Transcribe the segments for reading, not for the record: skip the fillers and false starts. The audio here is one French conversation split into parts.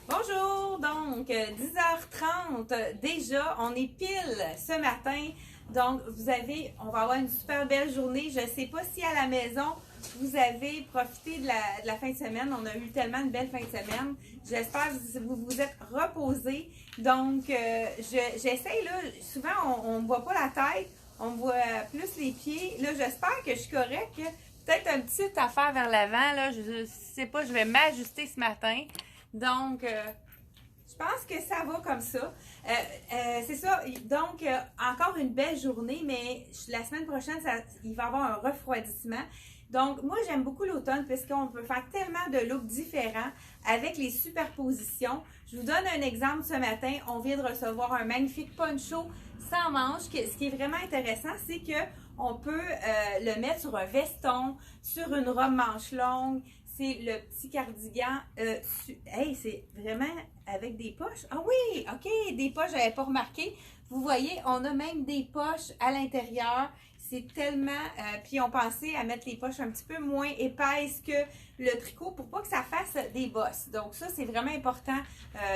Bonjour, donc 10h30 déjà, on est pile ce matin, donc on va avoir une super belle journée. Je ne sais pas si à la maison vous avez profité de la fin de semaine, on a eu tellement de belles fins de semaine. J'espère que vous vous êtes reposés. Donc j'essaye là, souvent on ne voit pas la tête, on voit plus les pieds. Là j'espère que je suis correcte. Peut-être une petite affaire vers l'avant, là, je sais pas, je vais m'ajuster ce matin. Donc, je pense que ça va comme ça. C'est ça. Donc, encore une belle journée, mais la semaine prochaine, il va y avoir un refroidissement. Donc, moi, j'aime beaucoup l'automne puisqu'on peut faire tellement de looks différents avec les superpositions. Je vous donne un exemple ce matin. On vient de recevoir un magnifique poncho sans manches. Ce qui est vraiment intéressant, c'est que on peut le mettre sur un veston, sur une robe manche longue. C'est le petit cardigan. Hey, c'est vraiment avec des poches. Ah oui, ok, des poches, j'avais pas remarqué. Vous voyez, on a même des poches à l'intérieur. C'est tellement... puis on pensait à mettre les poches un petit peu moins épaisses que le tricot pour pas que ça fasse des bosses. Donc ça, c'est vraiment important.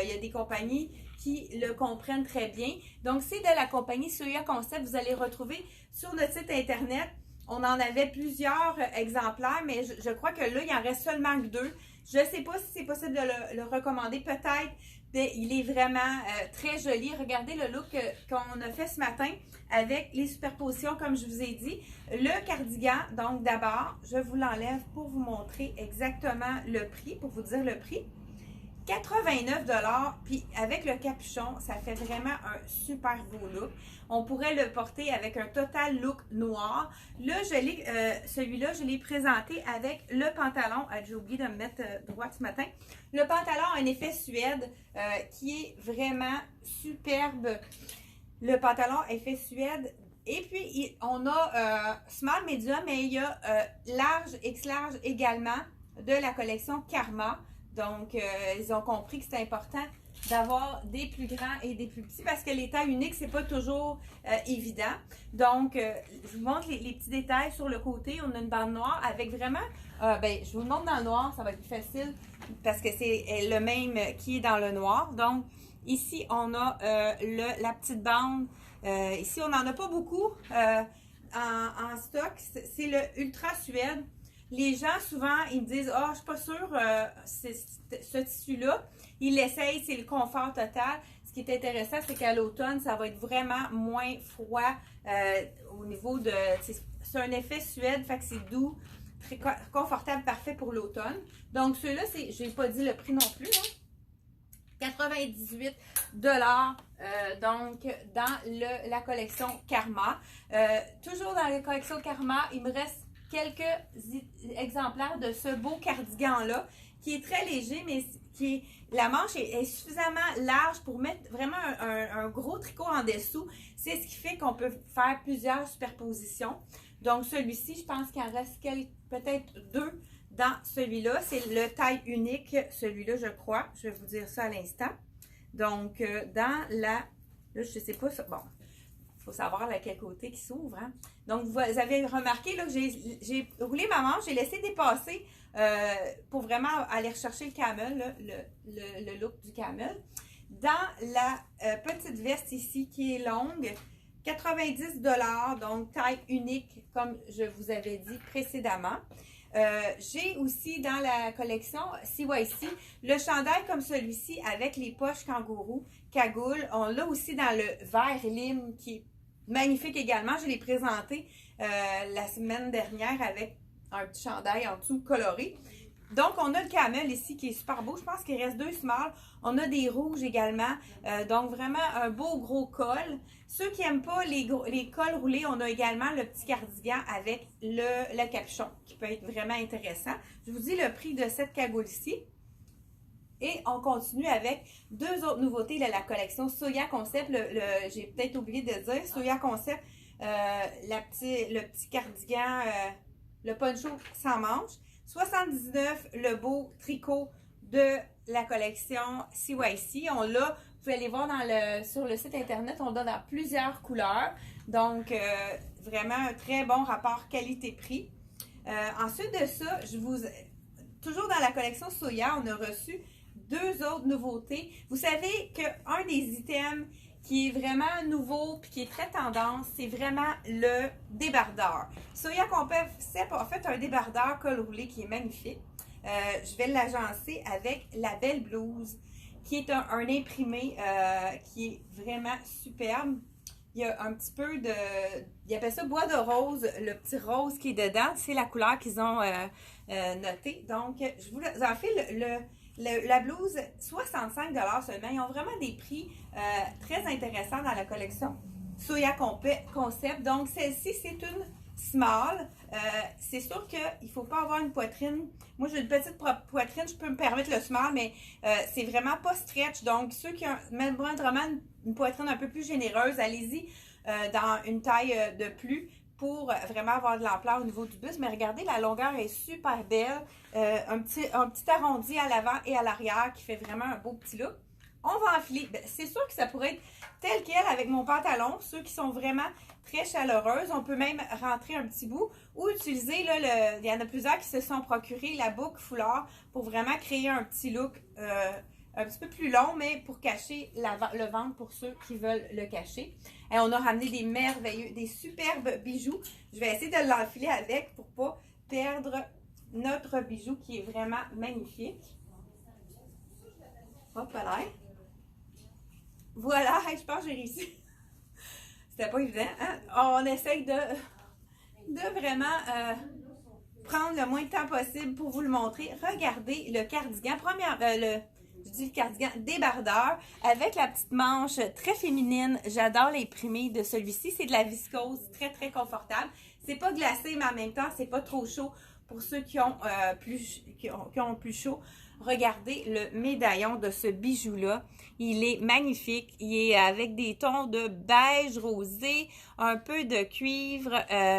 Il y a des compagnies qui le comprennent très bien. Donc c'est de la compagnie Soya Concept. Vous allez retrouver sur notre site internet. On en avait plusieurs exemplaires, mais je crois que là, il en reste seulement que 2. Je ne sais pas si c'est possible de le recommander. Peut-être, mais il est vraiment très joli. Regardez le look qu'on a fait ce matin avec les superpositions, comme je vous ai dit. Le cardigan, donc d'abord, je vous l'enlève pour vous montrer exactement le prix, pour vous dire le prix. 89 $, puis avec le capuchon, ça fait vraiment un super beau look. On pourrait le porter avec un total look noir. Là, celui-là, je l'ai présenté avec le pantalon. J'ai oublié de me mettre droit ce matin. Le pantalon a un effet suède qui est vraiment superbe. Le pantalon effet suède. Et puis, on a small, medium, mais il y a large, X large également de la collection Karma. Donc, ils ont compris que c'est important d'avoir des plus grands et des plus petits parce que les tailles uniques, c'est pas toujours évident. Donc, je vous montre les petits détails sur le côté. On a une bande noire avec vraiment, je vous le montre dans le noir, ça va être plus facile parce que c'est le même qui est dans le noir. Donc, ici, on a la petite bande. Ici, on n'en a pas beaucoup en stock. C'est le Ultra Suède. Les gens, souvent, ils me disent « Ah, oh, je suis pas sûre, ce tissu-là. » Ils l'essayent, c'est le confort total. Ce qui est intéressant, c'est qu'à l'automne, ça va être vraiment moins froid au niveau de... C'est un effet suède, fait que c'est doux, très confortable, parfait pour l'automne. Donc, ceux-là, je n'ai pas dit le prix non plus, hein. 98 $, donc dans la collection Karma. Toujours dans la collection Karma, il me reste quelques exemplaires de ce beau cardigan-là, qui est très léger, mais la manche est suffisamment large pour mettre vraiment un gros tricot en dessous. C'est ce qui fait qu'on peut faire plusieurs superpositions. Donc, celui-ci, je pense qu'il en reste peut-être 2 dans celui-là. C'est le taille unique, celui-là, je crois. Je vais vous dire ça à l'instant. Donc, dans là, je ne sais pas, bon, il faut savoir à quel côté qui s'ouvre. Hein? Donc, vous avez remarqué là, que j'ai roulé ma manche, j'ai laissé dépasser pour vraiment aller rechercher le camel, là, le look du camel. Dans la petite veste ici qui est longue, 90 $, donc taille unique, comme je vous avais dit précédemment. J'ai aussi dans la collection CYC le chandail comme celui-ci avec les poches kangourou, cagoule. On l'a aussi dans le vert lime qui est magnifique également. Je l'ai présenté la semaine dernière avec un petit chandail en dessous coloré. Donc, on a le camel ici qui est super beau. Je pense qu'il reste 2 small. On a des rouges également. Donc, vraiment un beau gros col. Ceux qui n'aiment pas les cols roulés, on a également le petit cardigan avec le capuchon qui peut être vraiment intéressant. Je vous dis le prix de cette cagoule ici. Et on continue avec 2 autres nouveautés de la collection Soya Concept. J'ai peut-être oublié de dire. Soya Concept, le petit cardigan, le poncho sans manche. 79, le beau tricot de la collection CYC. On l'a, vous pouvez aller voir sur le site internet, on l'a dans plusieurs couleurs. Donc, vraiment un très bon rapport qualité-prix. Ensuite de ça, toujours dans la collection Soya, on a reçu deux autres nouveautés. Vous savez qu'un des items qui est vraiment nouveau puis qui est très tendance, c'est vraiment le débardeur. Soya Concept a fait un débardeur col roulé qui est magnifique. Je vais l'agencer avec la belle blouse, qui est un imprimé qui est vraiment superbe. Il y a un petit peu de... Ils appellent ça bois de rose, le petit rose qui est dedans. C'est la couleur qu'ils ont notée. Donc, je vous en fais la blouse, 65 $ seulement. Ils ont vraiment des prix très intéressants dans la collection Soya Concept. Donc, celle-ci, c'est une small. C'est sûr qu'il ne faut pas avoir une poitrine. Moi, j'ai une petite poitrine, je peux me permettre le small, mais c'est vraiment pas stretch. Donc, ceux qui ont même vraiment une poitrine un peu plus généreuse, allez-y dans une taille de plus pour vraiment avoir de l'ampleur au niveau du buste. Mais regardez, la longueur est super belle. Un petit arrondi à l'avant et à l'arrière qui fait vraiment un beau petit look. On va enfiler. C'est sûr que ça pourrait être tel quel avec mon pantalon. Ceux qui sont vraiment très chaleureuses, on peut même rentrer un petit bout ou utiliser, là, il y en a plusieurs qui se sont procurés la boucle foulard pour vraiment créer un petit look un petit peu plus long, mais pour cacher le ventre pour ceux qui veulent le cacher. Et on a ramené des merveilleux, des superbes bijoux. Je vais essayer de l'enfiler avec pour ne pas perdre notre bijou qui est vraiment magnifique. Hop là. Voilà, je pense que j'ai réussi. C'était pas évident. Hein? On essaye de vraiment prendre le moins de temps possible pour vous le montrer. Regardez le cardigan. Je dis le cardigan débardeur avec la petite manche très féminine. J'adore l'imprimer de celui-ci. C'est de la viscose, très très confortable. C'est pas glacé, mais en même temps, c'est pas trop chaud pour ceux qui ont plus chaud. Regardez le médaillon de ce bijou-là. Il est magnifique. Il est avec des tons de beige rosé, un peu de cuivre,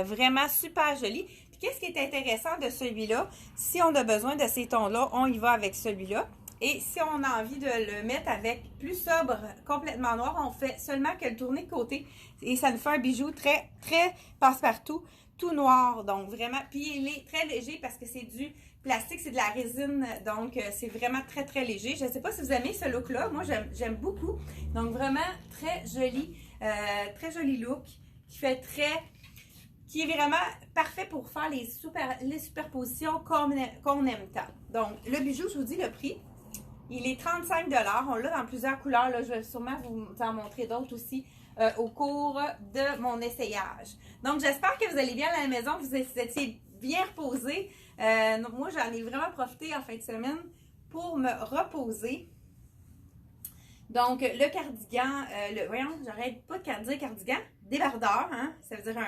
vraiment super joli. Puis qu'est-ce qui est intéressant de celui-là? Si on a besoin de ces tons-là, on y va avec celui-là. Et si on a envie de le mettre avec plus sobre, complètement noir, on fait seulement que le tourner de côté. Et ça nous fait un bijou très, très passe-partout, tout noir. Donc vraiment, puis il est très léger parce que c'est du plastique, c'est de la résine. Donc c'est vraiment très, très léger. Je ne sais pas si vous aimez ce look-là. Moi, j'aime beaucoup. Donc vraiment très joli look qui est vraiment parfait pour faire les superpositions qu'on aime tant. Donc le bijou, je vous dis le prix. Il est 35 $. On l'a dans plusieurs couleurs. Là, je vais sûrement vous en montrer d'autres aussi au cours de mon essayage. Donc, j'espère que vous allez bien à la maison, que vous étiez bien reposés. Moi, j'en ai vraiment profité en fin de semaine pour me reposer. Donc, le cardigan, voyons, j'arrête pas de dire cardigan, débardeur, hein? Ça veut dire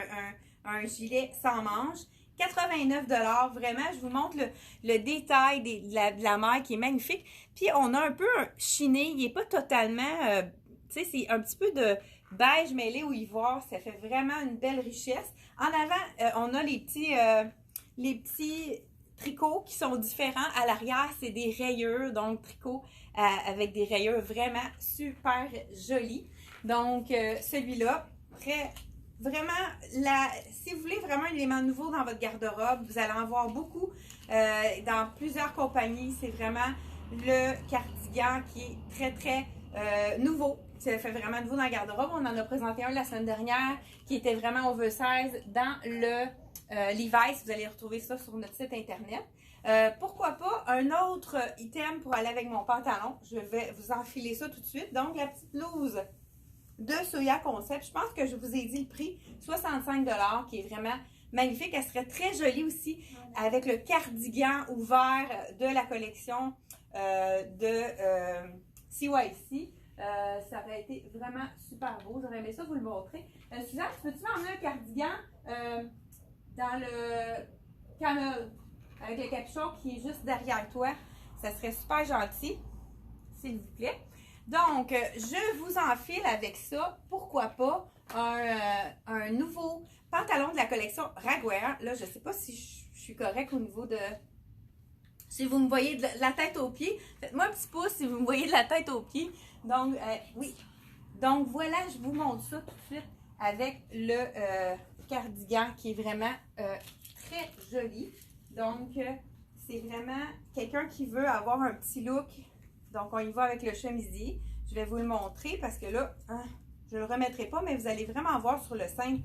un gilet sans manches. 89 $, vraiment, je vous montre le détail de la maille qui est magnifique. Puis, on a un peu chiné, il n'est pas totalement, tu sais, c'est un petit peu de beige mêlé au ivoire, ça fait vraiment une belle richesse. En avant, on a les petits tricots qui sont différents. À l'arrière, c'est des rayures, donc tricots avec des rayures vraiment super jolis. Donc, celui-là, vraiment, si vous voulez vraiment un élément nouveau dans votre garde-robe, vous allez en voir beaucoup dans plusieurs compagnies. C'est vraiment le cardigan qui est très, très nouveau. Ça fait vraiment nouveau dans la garde-robe. On en a présenté un la semaine dernière qui était vraiment oversize dans le Levi's. Vous allez retrouver ça sur notre site internet. Pourquoi pas un autre item pour aller avec mon pantalon. Je vais vous enfiler ça tout de suite. Donc, la petite blouse de Soya Concept. Je pense que je vous ai dit le prix, 65 $, qui est vraiment magnifique. Elle serait très jolie aussi avec le cardigan ouvert de la collection de CYC. Ça aurait été vraiment super beau. J'aurais aimé ça vous le montrer. Suzanne, peux-tu m'emmener un cardigan dans le camel avec le capuchon qui est juste derrière toi? Ça serait super gentil, s'il vous plaît. Donc, je vous enfile avec ça, pourquoi pas, un nouveau pantalon de la collection Ragwear. Là, je ne sais pas si je suis correcte au niveau de... Si vous me voyez de la tête aux pieds, faites-moi un petit pouce si vous me voyez de la tête aux pieds. Donc, oui. Donc, voilà, je vous montre ça tout de suite avec le cardigan qui est vraiment très joli. Donc, c'est vraiment quelqu'un qui veut avoir un petit look Donc, on y va avec le chemisier. Je vais vous le montrer parce que là, hein, je ne le remettrai pas, mais vous allez vraiment voir sur le sein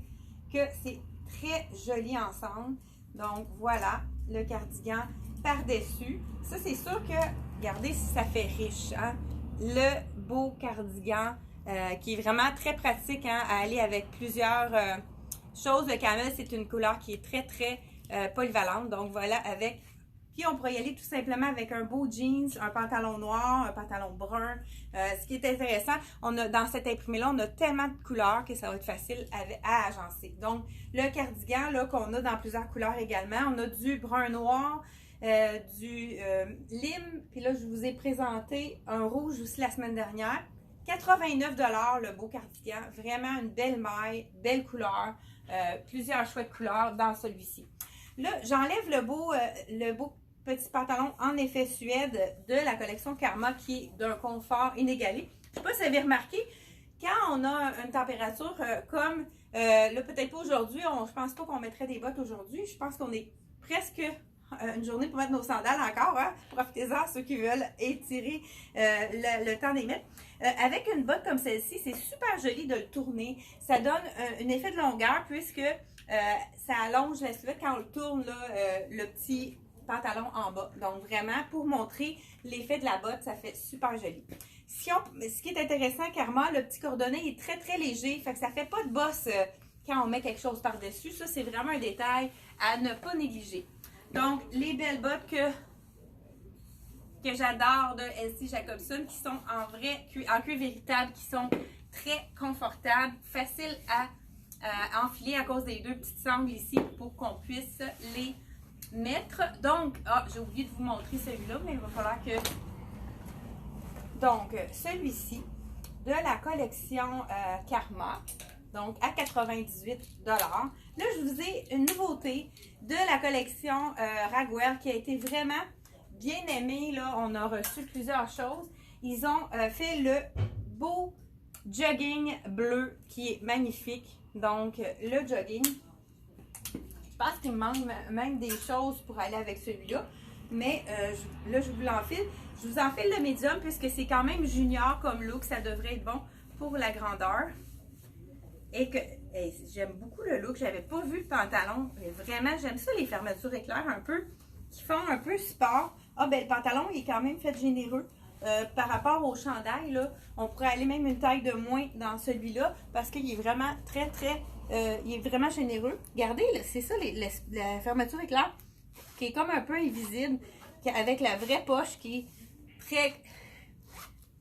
que c'est très joli ensemble. Donc, voilà le cardigan par-dessus. Ça, c'est sûr que, regardez si ça fait riche, hein? Le beau cardigan qui est vraiment très pratique hein, à aller avec plusieurs choses. Le camel, c'est une couleur qui est très, très polyvalente. Donc, voilà, avec... Puis, on pourrait y aller tout simplement avec un beau jeans, un pantalon noir, un pantalon brun. Ce qui est intéressant, dans cet imprimé-là, on a tellement de couleurs que ça va être facile à agencer. Donc, le cardigan là qu'on a dans plusieurs couleurs également, on a du brun noir, du lime. Puis là, je vous ai présenté un rouge aussi la semaine dernière. 89 $ le beau cardigan. Vraiment une belle maille, belle couleur. Plusieurs chouettes couleurs dans celui-ci. Là, j'enlève le beau petit pantalon en effet suède de la collection Karma qui est d'un confort inégalé. Je ne sais pas si vous avez remarqué, quand on a une température comme, là peut-être pas aujourd'hui, je pense pas qu'on mettrait des bottes aujourd'hui, je pense qu'on est presque une journée pour mettre nos sandales encore, hein? Profitez-en ceux qui veulent étirer le temps des mettre. Avec une botte comme celle-ci, c'est super joli de le tourner, ça donne un effet de longueur puisque ça allonge la silhouette quand on le tourne, là, le petit pantalon en bas. Donc, vraiment, pour montrer l'effet de la botte, ça fait super joli. Ce qui est intéressant, Karma, le petit cordonnet est très, très léger. Fait que ça fait pas de bosse quand on met quelque chose par-dessus. Ça, c'est vraiment un détail à ne pas négliger. Donc, les belles bottes que j'adore de LC Jacobson, qui sont en cuir véritable, qui sont très confortables, faciles à enfiler à cause des deux petites sangles ici pour qu'on puisse les mettre. Donc, j'ai oublié de vous montrer celui-là, mais il va falloir que... Donc, celui-ci de la collection Karma, donc à 98 $. Là, je vous ai une nouveauté de la collection Ragwear qui a été vraiment bien aimée. Là, on a reçu plusieurs choses. Ils ont fait le beau jogging bleu qui est magnifique. Donc, le jogging, je pense qu'il me manque même des choses pour aller avec celui-là. Mais là, je vous l'enfile. Je vous enfile le médium puisque c'est quand même junior comme look. Ça devrait être bon pour la grandeur. Et que j'aime beaucoup le look. J'avais pas vu le pantalon. Mais vraiment, j'aime ça, les fermetures éclairs un peu, qui font un peu sport. Ah, ben le pantalon, il est quand même fait généreux. Par rapport au chandail, là, on pourrait aller même une taille de moins dans celui-là parce qu'il est vraiment très, très... il est vraiment généreux. Regardez, c'est ça, la fermeture éclair qui est comme un peu invisible, avec la vraie poche qui est très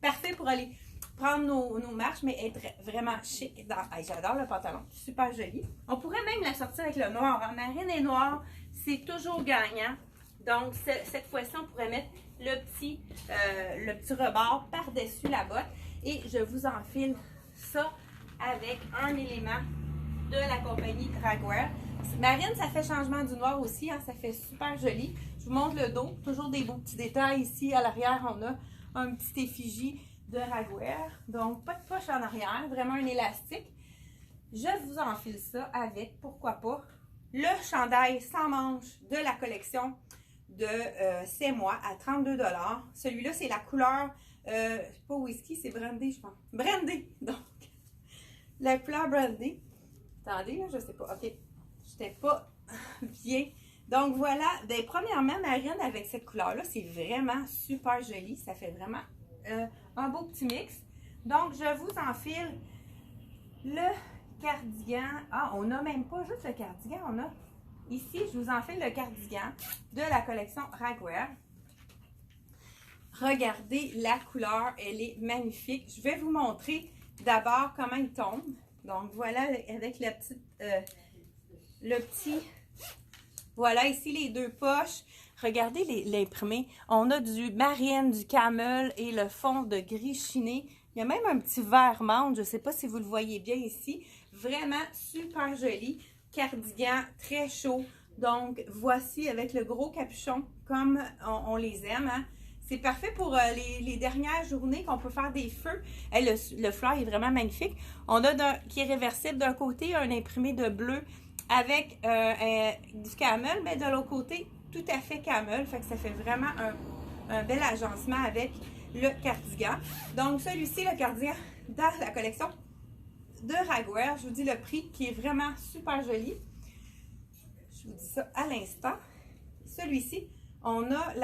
parfait pour aller prendre nos marches, mais être vraiment chic. J'adore le pantalon, super joli. On pourrait même la sortir avec le noir. Hein? Marine et noir, c'est toujours gagnant. Donc, cette fois-ci, on pourrait mettre le petit rebord par-dessus la botte. Et je vous enfile ça avec un élément de la compagnie Ragwear. Marine, ça fait changement du noir aussi, hein, ça fait super joli. Je vous montre le dos, toujours des beaux petits détails ici à l'arrière. On a un petit effigie de Ragwear, donc pas de poche en arrière, vraiment un élastique. Je vous enfile ça avec, pourquoi pas, le chandail sans manches de la collection de C'est moi à 32 $. Celui-là, c'est la couleur, pas whisky, c'est brandy, je pense. Brandy, donc, la couleur brandy. Attendez, là, je sais pas, ok. J'étais pas bien. Donc voilà, ben, premièrement, Marine avec cette couleur-là, c'est vraiment super joli. Ça fait vraiment un beau petit mix. Donc, je vous enfile le cardigan. Ah, on n'a même pas juste le cardigan, on a ici, je vous enfile le cardigan de la collection Ragwear. Regardez la couleur, elle est magnifique. Je vais vous montrer d'abord comment il tombe. Donc voilà, avec la petite... le petit, voilà ici les deux poches. Regardez l'imprimé. On a du marine, du camel et le fond de gris chiné. Il y a même un petit vert menthe. Je ne sais pas si vous le voyez bien ici. Vraiment super joli. Cardigan très chaud. Donc voici avec le gros capuchon comme on les aime. Hein. C'est parfait pour les dernières journées qu'on peut faire des feux. Hey, le fleur est vraiment magnifique. On a qui est réversible d'un côté, un imprimé de bleu avec du camel, mais de l'autre côté, tout à fait camel. Fait que ça fait vraiment un bel agencement avec le cardigan. Donc, celui-ci, le cardigan, dans la collection de Ragwear. Je vous dis le prix qui est vraiment super joli. Je vous dis ça à l'instant. Celui-ci, on a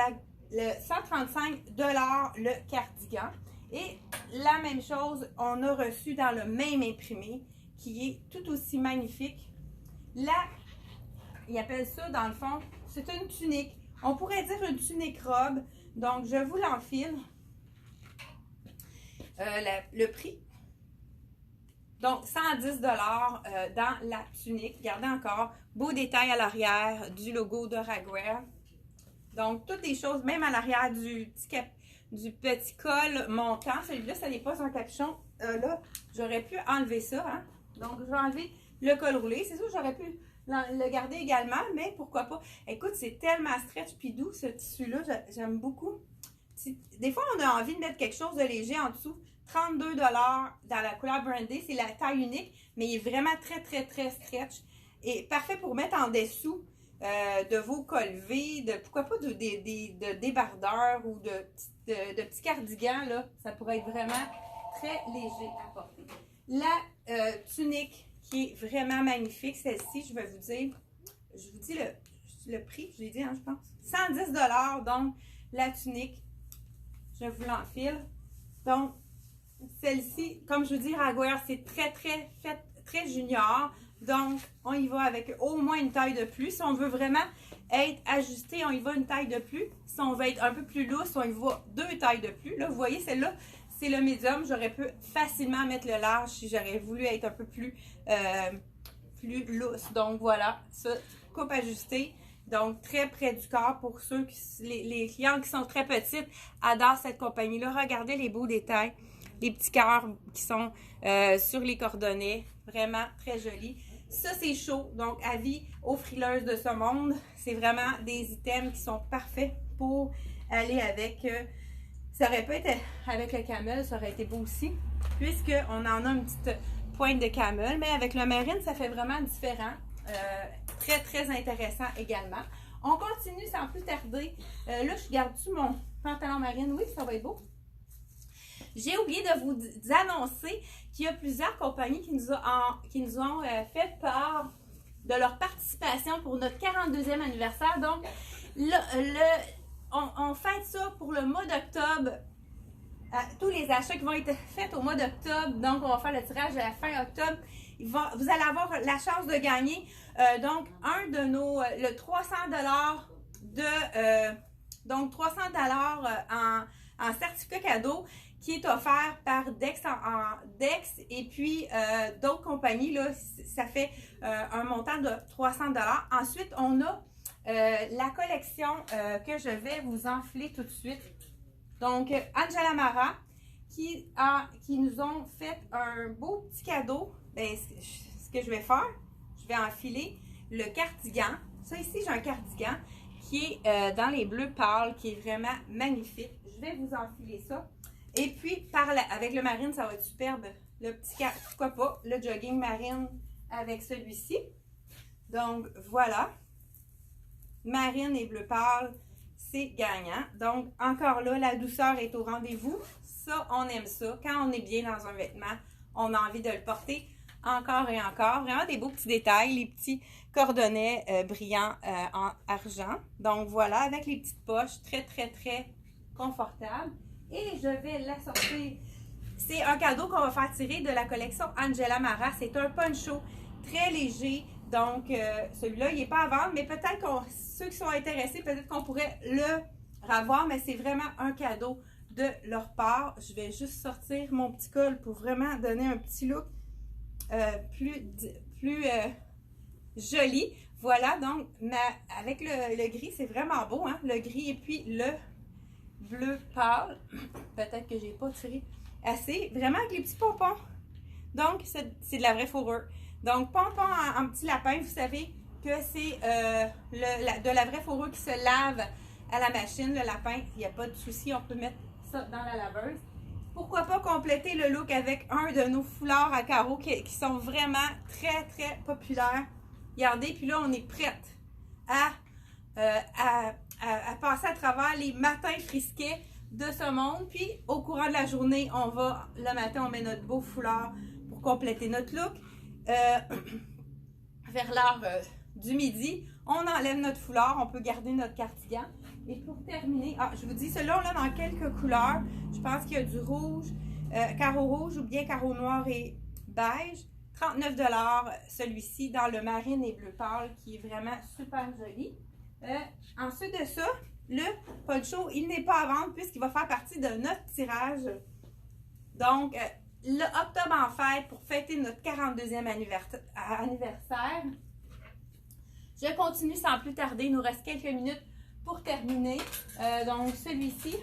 le 135 $ le cardigan. Et la même chose, on a reçu dans le même imprimé qui est tout aussi magnifique. Là, ils appellent ça dans le fond, c'est une tunique. On pourrait dire une tunique robe. Donc, je vous l'enfile. Le prix. Donc, 110 $ dans la tunique. Regardez encore, beau détail à l'arrière du logo de Ragwear. Donc, toutes les choses, même à l'arrière du petit col montant. Celui-là, ça n'est pas un capuchon. Là, j'aurais pu enlever ça. Hein? Donc, je vais enlever le col roulé. C'est sûr, j'aurais pu le garder également, mais pourquoi pas. Écoute, c'est tellement stretch puis doux, ce tissu-là. J'aime beaucoup. Des fois, on a envie de mettre quelque chose de léger en dessous. 32 $ dans la couleur brandée. C'est la taille unique, mais il est vraiment très, très, très stretch. Et parfait pour mettre en dessous de vos colvés, pourquoi pas de débardeurs ou de petits cardigans. Là, ça pourrait être vraiment très léger à porter. La tunique qui est vraiment magnifique, celle-ci, je vais vous dire, je vous dis le prix, je l'ai dit, hein, je pense. 110 $, donc la tunique, je vous l'enfile. Donc, celle-ci, comme je vous dis, Ragwear, c'est très junior. Donc, on y va avec au moins une taille de plus. Si on veut vraiment être ajusté, on y va une taille de plus. Si on veut être un peu plus lousse, on y va 2 tailles de plus. Là, vous voyez, celle-là, c'est le médium. J'aurais pu facilement mettre le large si j'aurais voulu être un peu plus lousse. Donc, voilà, ça, coupe ajustée. Donc, très près du corps pour ceux les clients qui sont très petites adorent cette compagnie-là. Regardez les beaux détails. Les petits cœurs qui sont sur les cordonnets. Vraiment très joli. Ça, c'est chaud. Donc, avis aux frileuses de ce monde. C'est vraiment des items qui sont parfaits pour aller avec. Ça aurait pu être avec le camel, ça aurait été beau aussi. Puisqu'on en a une petite pointe de camel. Mais avec le marine, ça fait vraiment différent. Très, très intéressant également. On continue sans plus tarder. Là, je garde-tu mon pantalon marine? Oui, ça va être beau. J'ai oublié de vous annoncer qu'il y a plusieurs compagnies qui nous ont fait part de leur participation pour notre 42e anniversaire. Donc, on fête ça pour le mois d'octobre. Tous les achats qui vont être faits au mois d'octobre. Donc, on va faire le tirage à la fin octobre. Vous allez avoir la chance de gagner donc un de le 300 $, donc 300 $ en certificat cadeau qui est offert par Dex Dex et puis d'autres compagnies. Là, ça fait un montant de 300 $. Ensuite, on a la collection que je vais vous enfiler tout de suite. Donc, Angela Mara qui nous ont fait un beau petit cadeau. Bien, ce que je vais faire, je vais enfiler le cardigan. Ça ici, j'ai un cardigan qui est dans les bleus pâles, qui est vraiment magnifique. Je vais vous enfiler ça. Et puis, avec le marine, ça va être superbe. Le petit pourquoi pas, le jogging marine avec celui-ci. Donc, voilà. Marine et bleu pâle, c'est gagnant. Donc, encore là, la douceur est au rendez-vous. Ça, on aime ça. Quand on est bien dans un vêtement, on a envie de le porter encore et encore. Vraiment des beaux petits détails, les petits cordonnets brillants en argent. Donc, voilà, avec les petites poches, très, très, très confortable. Et je vais la sortir. C'est un cadeau qu'on va faire tirer de la collection Angela Mara. C'est un poncho très léger. Donc, celui-là, il n'est pas à vendre, mais peut-être ceux qui sont intéressés, peut-être qu'on pourrait le revoir, mais c'est vraiment un cadeau de leur part. Je vais juste sortir mon petit col pour vraiment donner un petit look plus joli. Voilà, donc, avec le gris, c'est vraiment beau, hein? Le gris et puis le bleu pâle. Peut-être que j'ai pas tiré assez. Vraiment avec les petits pompons. Donc, c'est de la vraie fourrure. Donc, pompons en petit lapin, vous savez que c'est de la vraie fourrure qui se lave à la machine. Le lapin, il n'y a pas de souci, on peut mettre ça dans la laveuse. Pourquoi pas compléter le look avec un de nos foulards à carreaux qui sont vraiment très, très populaires. Regardez, puis là, on est prête à passer à travers les matins frisquets de ce monde. Puis, au courant de la journée, le matin, on met notre beau foulard pour compléter notre look. Vers l'heure du midi, on enlève notre foulard, on peut garder notre cardigan. Et pour terminer, je vous dis, celui-là, on l'a dans quelques couleurs. Je pense qu'il y a du rouge, carreau rouge ou bien carreau noir et beige. 39 $ celui-ci dans le marine et bleu pâle qui est vraiment super joli. Ensuite de ça, le poncho, il n'est pas à vendre puisqu'il va faire partie de notre tirage. Donc, le octobre en fête pour fêter notre 42e anniversaire. Je continue sans plus tarder. Il nous reste quelques minutes pour terminer. Donc, celui-ci,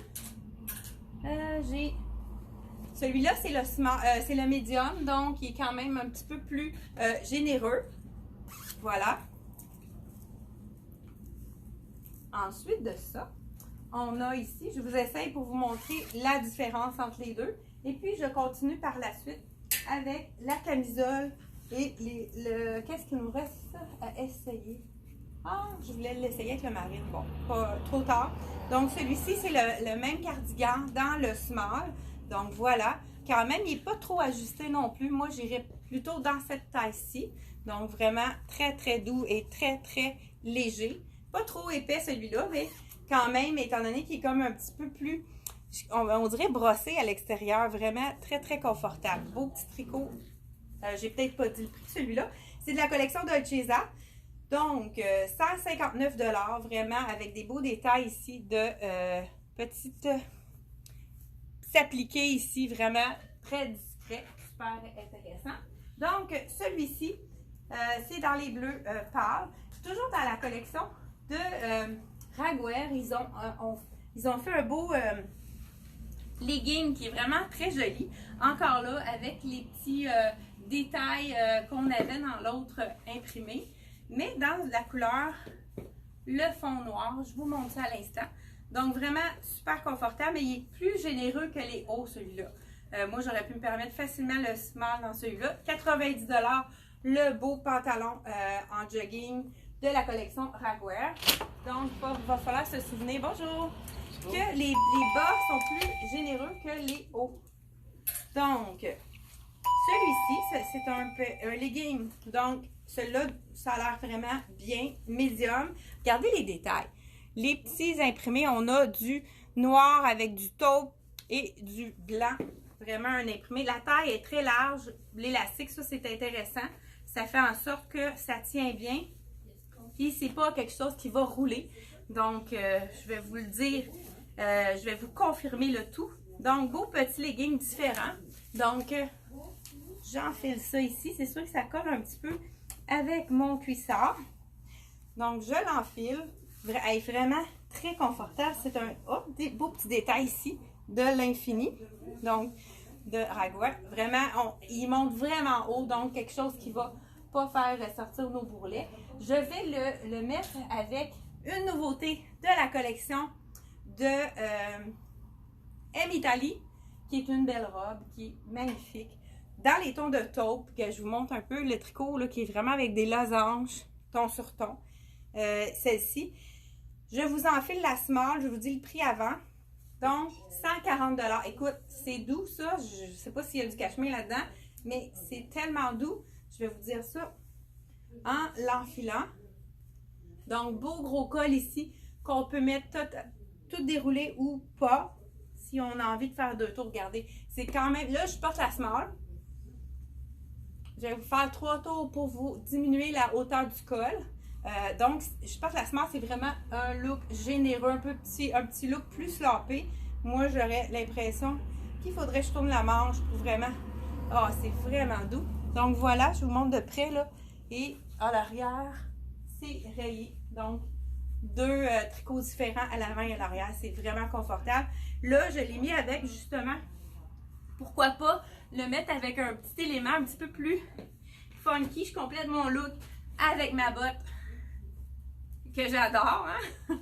celui-là, c'est le médium, donc il est quand même un petit peu plus généreux. Voilà. Ensuite de ça, on a ici, je vous essaye pour vous montrer la différence entre les deux. Et puis, je continue par la suite avec la camisole et qu'est-ce qu'il nous reste à essayer? Je voulais l'essayer avec le marine. Bon, pas trop tard. Donc, celui-ci, c'est le même cardigan dans le small. Donc, voilà. Quand même, il n'est pas trop ajusté non plus. Moi, j'irais plutôt dans cette taille-ci. Donc, vraiment très, très doux et très, très léger. Pas trop épais celui-là, mais quand même, étant donné qu'il est comme un petit peu plus, on dirait brossé à l'extérieur. Vraiment très, très confortable. Beau petit tricot. J'ai peut-être pas dit le prix de celui-là. C'est de la collection Dolcezza. Donc, 159 $, vraiment, avec des beaux détails ici de petites s'appliquer ici, vraiment très discret, super intéressant. Donc, celui-ci, c'est dans les bleus pâles. Toujours dans la collection de Raguer. Ils ont fait un beau legging qui est vraiment très joli. Encore là, avec les petits détails qu'on avait dans l'autre imprimé. Mais dans la couleur, le fond noir, je vous montre ça à l'instant. Donc vraiment super confortable, mais il est plus généreux que les hauts, celui-là. Moi, j'aurais pu me permettre facilement le small dans celui-là. 90 $, le beau pantalon en jogging de la collection Raguer. Donc, il va falloir se souvenir, bonjour, que les bas sont plus généreux que les hauts. Donc, celui-ci, c'est un legging. Donc, celui-là, ça a l'air vraiment bien, médium. Regardez les détails. Les petits imprimés, on a du noir avec du taupe et du blanc. Vraiment un imprimé. La taille est très large. L'élastique, ça, c'est intéressant. Ça fait en sorte que ça tient bien. Puis, c'est pas quelque chose qui va rouler. Donc, je vais vous le dire. Je vais vous confirmer le tout. Donc, beau petit legging différent. Donc, j'enfile ça ici. C'est sûr que ça colle un petit peu avec mon cuissard. Donc, je l'enfile. Elle est vraiment très confortable. C'est des beaux petits détails ici de l'infini. Donc, de Raguer. Vraiment, il monte vraiment haut. Donc, quelque chose qui ne va pas faire ressortir nos bourrelets. Je vais le mettre avec une nouveauté de la collection de M Italie, qui est une belle robe, qui est magnifique. Dans les tons de taupe, que je vous montre un peu, le tricot là, qui est vraiment avec des losanges, ton sur ton. Celle-ci. Je vous enfile la small, je vous dis le prix avant. Donc, 140 $. Écoute, c'est doux ça. Je ne sais pas s'il y a du cachemire là-dedans, mais c'est tellement doux. Je vais vous dire ça en l'enfilant. Donc, beau gros col ici qu'on peut mettre tout déroulé ou pas. Si on a envie de faire 2 tours, regardez. C'est quand même... Là, je porte la small. Je vais vous faire 3 tours pour vous diminuer la hauteur du col. Donc, je porte la small, c'est vraiment un look généreux, un petit look plus slopé. Moi, j'aurais l'impression qu'il faudrait que je tourne la manche pour vraiment... c'est vraiment doux. Donc, voilà, je vous montre de près, là. Et à l'arrière, c'est rayé. Donc, 2 tricots différents à l'avant et à l'arrière. C'est vraiment confortable. Là, je l'ai mis avec, justement, pourquoi pas le mettre avec un petit élément un petit peu plus funky. Je complète mon look avec ma botte que j'adore. Hein?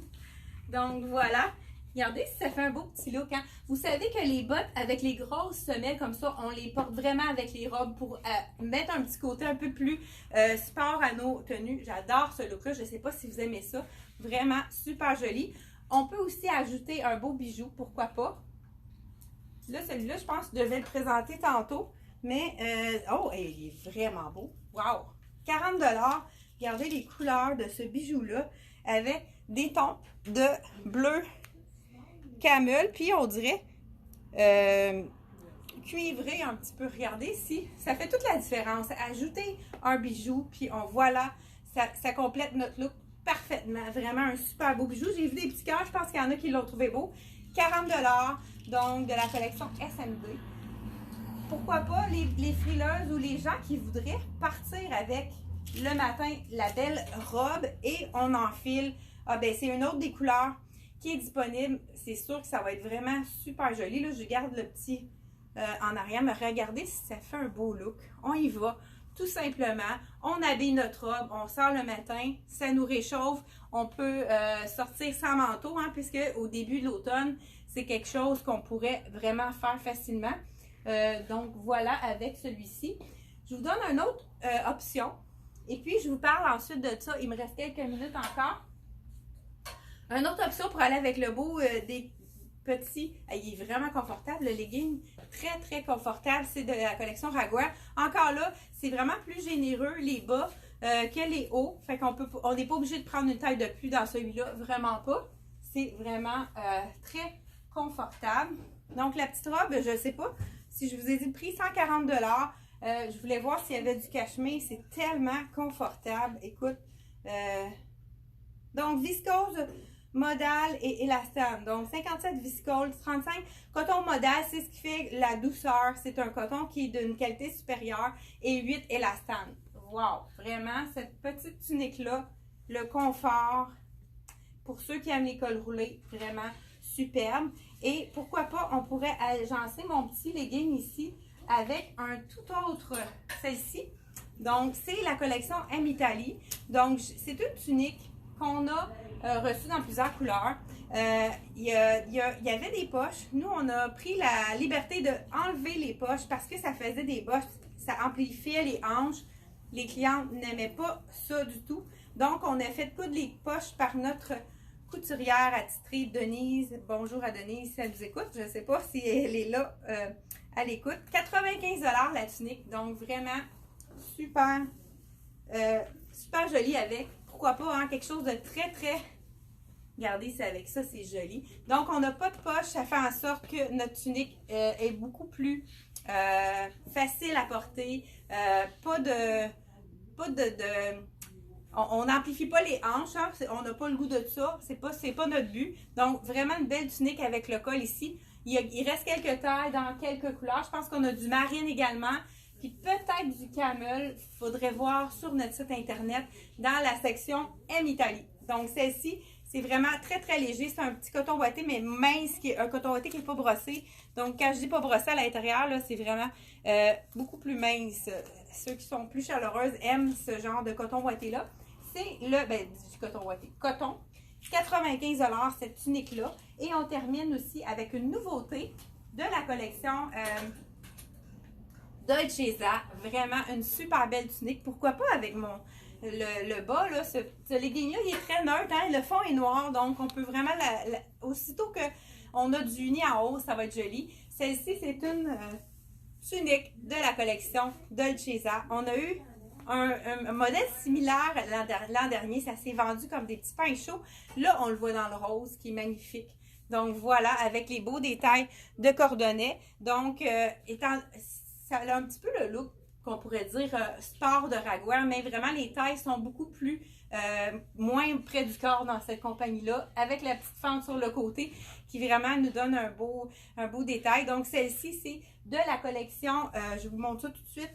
Donc, voilà. Regardez si ça fait un beau petit look. Hein? Vous savez que les bottes avec les grosses semelles comme ça, on les porte vraiment avec les robes pour mettre un petit côté un peu plus sport à nos tenues. J'adore ce look-là. Je ne sais pas si vous aimez ça. Vraiment super joli. On peut aussi ajouter un beau bijou, pourquoi pas. Là, celui-là, je pense que je devais le présenter tantôt. Mais, oh, il est vraiment beau. Wow! 40 $. Regardez les couleurs de ce bijou-là avec des tons de bleu camel. Puis, on dirait cuivré un petit peu. Regardez ici. Ça fait toute la différence. Ajoutez un bijou, puis voilà, ça complète notre look parfaitement. Vraiment un super beau bijou. J'ai vu des petits cœurs. Je pense qu'il y en a qui l'ont trouvé beau. 40 $, donc de la collection SMD. Pourquoi pas les frileuses ou les gens qui voudraient partir avec le matin la belle robe et on enfile. Ah ben c'est une autre des couleurs qui est disponible. C'est sûr que ça va être vraiment super joli. Là, je garde le petit en arrière. Mais regardez si ça fait un beau look. On y va. Tout simplement, on habille notre robe, on sort le matin, ça nous réchauffe. On peut sortir sans manteau, hein, puisque au début de l'automne, c'est quelque chose qu'on pourrait vraiment faire facilement. Donc voilà, avec celui-ci. Je vous donne une autre option. Et puis, je vous parle ensuite de ça. Il me reste quelques minutes encore. Une autre option pour aller avec le beau des petits. Il est vraiment confortable, le legging. Très, très confortable. C'est de la collection Raguer. Encore là, c'est vraiment plus généreux, les bas, que les hauts. Fait qu'on n'est pas obligé de prendre une taille de plus dans celui-là. Vraiment pas. C'est vraiment très confortable. Donc, la petite robe, je ne sais pas si je vous ai dit le prix, 140 $. Je voulais voir s'il y avait du cachemire. C'est tellement confortable. Écoute. Donc, viscose, modal et élastane. Donc, 57 viscose, 35 coton modal. C'est ce qui fait la douceur. C'est un coton qui est d'une qualité supérieure. Et 8 élastane. Wow! Vraiment, cette petite tunique-là, le confort. Pour ceux qui aiment les cols roulés, vraiment superbe. Et pourquoi pas, on pourrait agencer mon petit legging ici avec un tout autre, celle-ci. Donc, c'est la collection M Italie. Donc, c'est une tunique qu'on a reçue dans plusieurs couleurs. Il y avait des poches. Nous, on a pris la liberté d'enlever les poches parce que ça faisait des poches. Ça amplifiait les hanches. Les clientes n'aimaient pas ça du tout. Donc, on a fait coudre les poches par notre couturière attitrée Denise. Bonjour à Denise si elle nous écoute. Je ne sais pas si elle est là à l'écoute. 95 $ la tunique. Donc vraiment super, super joli avec. Pourquoi pas, hein, quelque chose de très, très... Regardez, c'est avec ça, c'est joli. Donc, on n'a pas de poche. Ça fait en sorte que notre tunique est beaucoup plus facile à porter. On n'amplifie pas les hanches, hein, on n'a pas le goût de ça, c'est pas notre but. Donc, vraiment une belle tunique avec le col ici. Il reste quelques tailles dans quelques couleurs. Je pense qu'on a du marine également, puis peut-être du camel. Il faudrait voir sur notre site internet dans la section M Italie. Donc, celle-ci, c'est vraiment très, très léger. C'est un petit coton ouaté, mais mince, un coton ouaté qui n'est pas brossé. Donc, quand je dis pas brossé à l'intérieur, là, c'est vraiment beaucoup plus mince. Ceux qui sont plus chaleureuses aiment ce genre de coton ouaté-là. C'est du coton ouaté. Coton. 95 $ cette tunique-là. Et on termine aussi avec une nouveauté de la collection Dolce Vita. Vraiment une super belle tunique. Pourquoi pas avec le bas, là, ce legging-là, il est très neutre. Hein? Le fond est noir, donc on peut vraiment, aussitôt qu'on a du uni en haut, ça va être joli. Celle-ci, c'est une tunique de la collection Dolce Vita. On a eu un modèle similaire l'an dernier. Ça s'est vendu comme des petits pains chauds. Là, on le voit dans le rose, qui est magnifique. Donc, voilà, avec les beaux détails de cordonnets. Donc, ça a un petit peu le look qu'on pourrait dire sport de Raguer, mais vraiment, les tailles sont beaucoup plus, moins près du corps dans cette compagnie-là, avec la petite fente sur le côté, qui vraiment nous donne un beau détail. Donc, celle-ci, c'est de la collection, je vous montre ça tout de suite.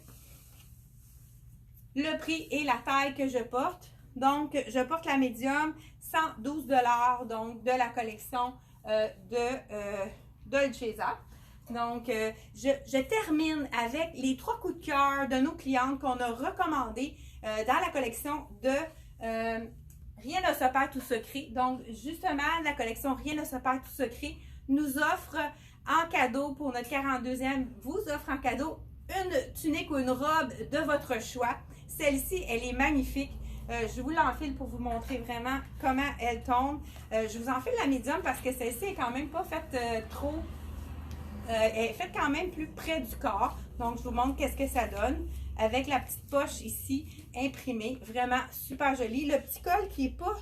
Le prix et la taille que je porte. Donc, je porte la médium, 112 $, donc de la collection de Dolce Vita. Donc, je termine avec les 3 coups de cœur de nos clientes qu'on a recommandés dans la collection de Rien ne se perd tout secret. Donc, justement, la collection Rien ne se perd tout secret nous offre en cadeau pour notre 42e, vous offre en cadeau une tunique ou une robe de votre choix. Celle-ci, elle est magnifique. Je vous l'enfile pour vous montrer vraiment comment elle tombe. Je vous enfile la médium parce que celle-ci est quand même pas faite trop... elle est faite quand même plus près du corps. Donc, je vous montre qu'est-ce que ça donne. Avec la petite poche ici, imprimée. Vraiment super jolie. Le petit col qui n'est pas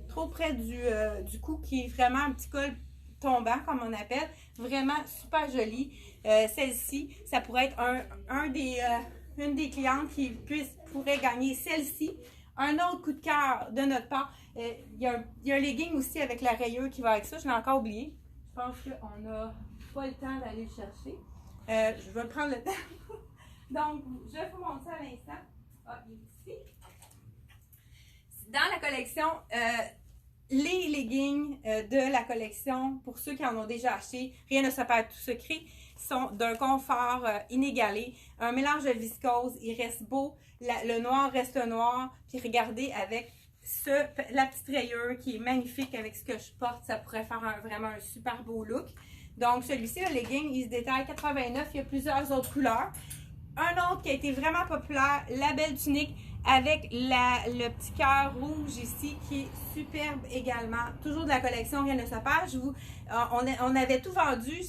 trop près du cou, qui est vraiment un petit col tombant, comme on appelle. Vraiment super jolie. Celle-ci, ça pourrait être une des clientes qui pourrait gagner celle-ci. Un autre coup de cœur de notre part. Il y a un legging aussi avec la rayure qui va avec ça. Je l'ai encore oublié. Je pense qu'on n'a pas le temps d'aller le chercher. Je vais prendre le temps. Donc, je vous montre ça à l'instant. Ah, il est ici. Dans la collection, les leggings de la collection, pour ceux qui en ont déjà acheté, rien ne se perd tout secret, sont d'un confort inégalé. Un mélange de viscose, il reste beau, le noir reste noir. Puis regardez avec la petite rayure qui est magnifique avec ce que je porte, ça pourrait faire vraiment un super beau look. Donc celui-ci, le legging, il se détaille 89, il y a plusieurs autres couleurs. Un autre qui a été vraiment populaire, la belle tunique avec le petit cœur rouge ici qui est superbe également. Toujours de la collection Rien ne se perd. On avait tout vendu,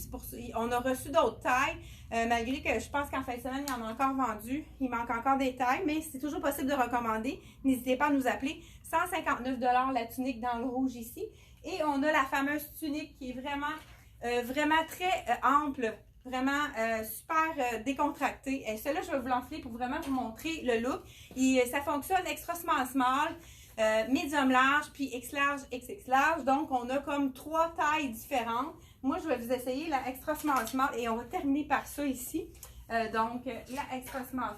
on a reçu d'autres tailles. Malgré que je pense qu'en fin de semaine, il y en a encore vendu. Il manque encore des tailles, mais c'est toujours possible de recommander. N'hésitez pas à nous appeler. 159 $ la tunique dans le rouge ici. Et on a la fameuse tunique qui est vraiment très ample. Vraiment super décontracté. Et celle-là, je vais vous l'enfiler pour vraiment vous montrer le look. Ça fonctionne extra small, medium large, puis X large, XX large. Donc, on a comme 3 tailles différentes. Moi, je vais vous essayer la extra small et on va terminer par ça ici. Donc, la extra small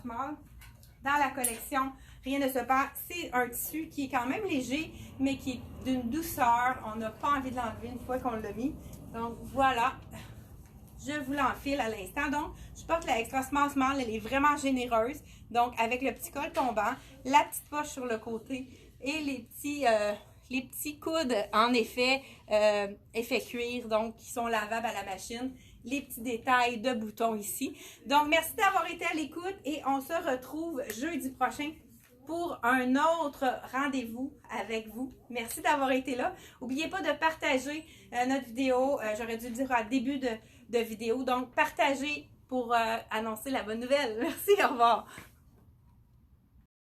dans la collection Rien ne se perd. C'est un tissu qui est quand même léger, mais qui est d'une douceur. On n'a pas envie de l'enlever une fois qu'on l'a mis. Donc, voilà. Je vous l'enfile à l'instant. Donc, je porte la extra small, elle est vraiment généreuse. Donc, avec le petit col tombant, la petite poche sur le côté et les petits coudes en effet cuir, donc qui sont lavables à la machine. Les petits détails de boutons ici. Donc, merci d'avoir été à l'écoute et on se retrouve jeudi prochain pour un autre rendez-vous avec vous. Merci d'avoir été là. N'oubliez pas de partager notre vidéo. J'aurais dû le dire au début de vidéo. Donc, partagez pour annoncer la bonne nouvelle. Merci, au revoir.